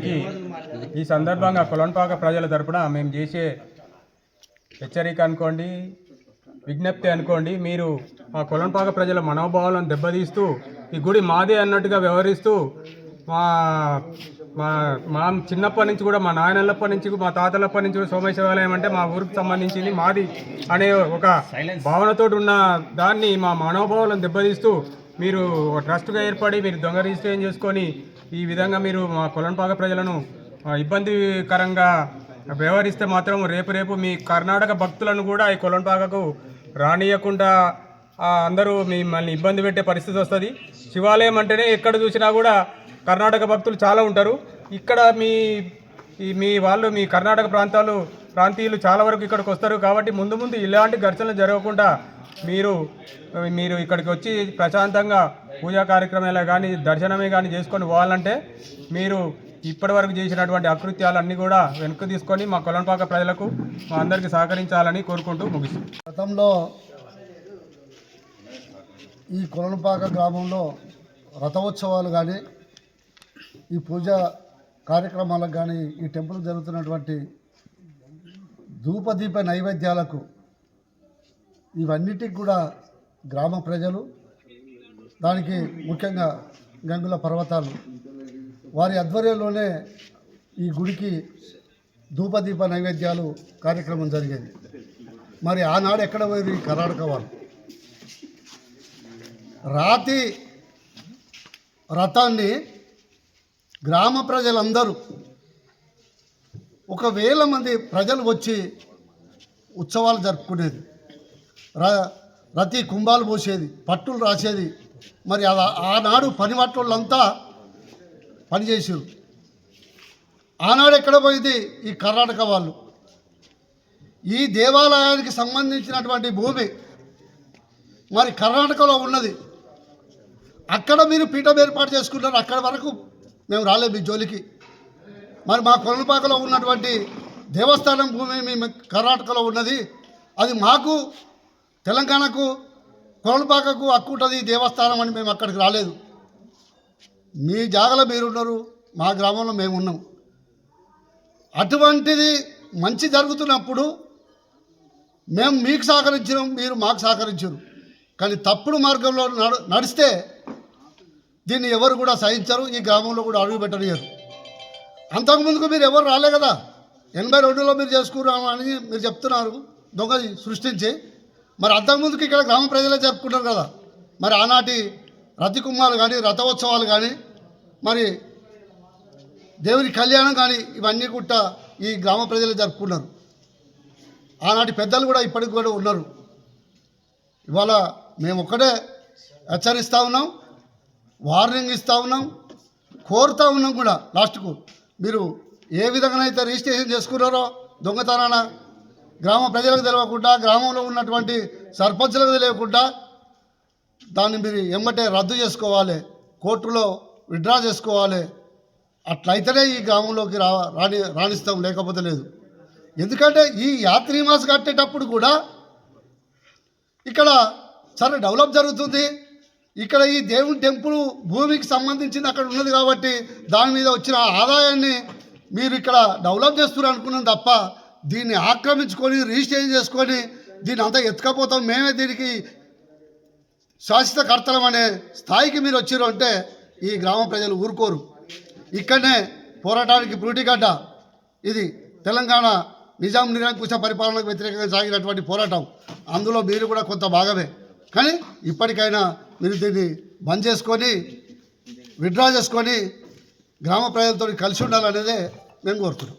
చేయడానికి ఈ సందర్భంగా కొలన్పాక ప్రజల తరపున మేము చేసే హెచ్చరిక అనుకోండి, విజ్ఞప్తి అనుకోండి, మీరు మా కొలన్పాక ప్రజల మనోభావాలను దెబ్బతీస్తూ ఈ గుడి మాదే అన్నట్టుగా వ్యవహరిస్తూ మా మా మా చిన్నప్పటి నుంచి కూడా మా నాయనలప్పటి నుంచి మా తాతలప్పటి నుంచి కూడా సోమేశ్వరాలయం అంటే మా ఊరికి సంబంధించింది, మాది అనే ఒక భావనతో ఉన్న దాన్ని మా మనోభావాలను దెబ్బతీస్తూ మీరు ట్రస్ట్గా ఏర్పడి మీరు దొంగ రిజిస్ట్రేషన్ చేసుకొని ఈ విధంగా మీరు మా కొలన్పాక ప్రజలను ఇబ్బందికరంగా వ్యవహరిస్తే మాత్రం రేపు మీ కర్ణాటక భక్తులను కూడా ఈ కొలన్పాకకు రానియకుండా అందరూ మిమ్మల్ని ఇబ్బంది పెట్టే పరిస్థితి వస్తుంది. శివాలయం అంటేనే ఎక్కడ చూసినా కూడా కర్ణాటక భక్తులు చాలా ఉంటారు. ఇక్కడ మీ కర్ణాటక ప్రాంతీయులు చాలా వరకు ఇక్కడికి వస్తారు. కాబట్టి ముందు ఇలాంటి ఘర్షణలు జరగకుండా మీరు ఇక్కడికి వచ్చి ప్రశాంతంగా పూజా కార్యక్రమాలు కానీ దర్శనమే కానీ చేసుకొని పోవాలంటే మీరు ఇప్పటివరకు చేసినటువంటి అకృత్యాలన్నీ కూడా వెనక్కి తీసుకొని మా కొలన్పాక ప్రజలకు మా అందరికీ సహకరించాలని కోరుకుంటూ ముగిస్తుంది. గతంలో ఈ కొలన్పాక గ్రామంలో రథోత్సవాలు కానీ ఈ పూజా కార్యక్రమాలకు కానీ ఈ టెంపుల్ జరుగుతున్నటువంటి ధూపదీప నైవేద్యాలకు ఇవన్నిటికి కూడా గ్రామ ప్రజలు, దానికి ముఖ్యంగా గంగుల పర్వతాలు వారి ఆధ్వర్యంలోనే ఈ గుడికి ధూపదీప నైవేద్యాలు కార్యక్రమం జరిగేది. మరి ఆనాడు ఎక్కడ పోయి కర్ణాటక వాళ్ళు రాతి రథాన్ని గ్రామ ప్రజలందరూ 1000 మంది ప్రజలు వచ్చి ఉత్సవాలు జరుపుకునేది. రతి కుంభాలు పోసేది, పట్టులు రాసేది. మరి ఆనాడు పనిమట్టులంతా పనిచేసారు. ఆనాడు ఎక్కడ పోయింది ఈ కర్ణాటక వాళ్ళు. ఈ దేవాలయానికి సంబంధించినటువంటి భూమి మరి కర్ణాటకలో ఉన్నది. అక్కడ మీరు పీఠం ఏర్పాటు చేసుకున్నారు. అక్కడ వరకు మేము రాలేదు మీ జోలికి. మరి మా కొలన్పాకలో ఉన్నటువంటి దేవస్థానం భూమి మీ కర్ణాటకలో ఉన్నది. అది మాకు తెలంగాణకు కొలన్పాకకు హక్కు ఉంటుంది దేవస్థానం అని మేము అక్కడికి రాలేదు. మీ జాగలో మీరున్నారు, మా గ్రామంలో మేము ఉన్నాం. అటువంటిది మంచి జరుగుతున్నప్పుడు మేము మీకు సహకరించినాం, మీరు మాకు సహకరించారు. కానీ తప్పుడు మార్గంలో నడిస్తే దీన్ని ఎవరు కూడా సహించరు, ఈ గ్రామంలో కూడా అడుగు పెట్టనియరు. అంతకుముందుకు మీరు ఎవరు రాలే కదా. 82లో మీరు చేసుకున్నాము అని మీరు చెప్తున్నారు దొంగ సృష్టించి. మరి అంతకుముందుకు ఇక్కడ గ్రామ ప్రజలే జరుపుకుంటారు కదా. మరి ఆనాటి రతికుమ్మాలు కానీ రథోత్సవాలు కానీ మరి దేవుని కళ్యాణం కానీ ఇవన్నీ కూడా ఈ గ్రామ ప్రజలే జరుపుకున్నారు. ఆనాటి పెద్దలు కూడా ఇప్పటికి కూడా ఉన్నారు. ఇవాళ మేము ఒక్కడే హెచ్చరిస్తూ ఉన్నాం, వార్నింగ్ ఇస్తూ ఉన్నాం, కోరుతూ ఉన్నాం కూడా. లాస్ట్కు మీరు ఏ విధంగానైతే రిజిస్ట్రేషన్ చేసుకున్నారో దొంగతనాన గ్రామ ప్రజలకు తెలియకుండా, గ్రామంలో ఉన్నటువంటి సర్పంచులకు తెలియకుండా దాన్ని మీరు ఎమ్మటే రద్దు చేసుకోవాలి, కోర్టులో విత్డ్రా చేసుకోవాలి. అట్లయితేనే ఈ గ్రామంలోకి రాణిస్తాం, లేకపోతే లేదు. ఎందుకంటే ఈ యాత్రీ మాస్ కట్టేటప్పుడు కూడా ఇక్కడ సరే డెవలప్ జరుగుతుంది. ఇక్కడ ఈ దేవుని టెంపుల్ భూమికి సంబంధించింది అక్కడ ఉన్నది కాబట్టి దాని మీద వచ్చిన ఆదాయాన్ని మీరు ఇక్కడ డెవలప్ చేస్తున్నారు అనుకున్నాం తప్ప దీన్ని ఆక్రమించుకొని రిజిస్ట్రేషన్ చేసుకొని దీన్ని అంతా ఎత్తుకపోతాం, మేమే దీనికి శాశ్వత కర్తలం అనే స్థాయికి మీరు వచ్చారు అంటే ఈ గ్రామ ప్రజలు ఊరుకోరు. ఇక్కడనే పోరాటానికి పురిటిగడ్డ ఇది తెలంగాణ నిజాం నిరంకుశ పరిపాలనకు వ్యతిరేకంగా సాగినటువంటి పోరాటం. అందులో మీరు కూడా కొంత భాగమే. కానీ ఇప్పటికైనా మీరు దీన్ని బంద్ చేసుకొని విత్డ్రా చేసుకొని గ్రామ ప్రజలతో కలిసి ఉండాలనేదే మేము కోరుతున్నాం.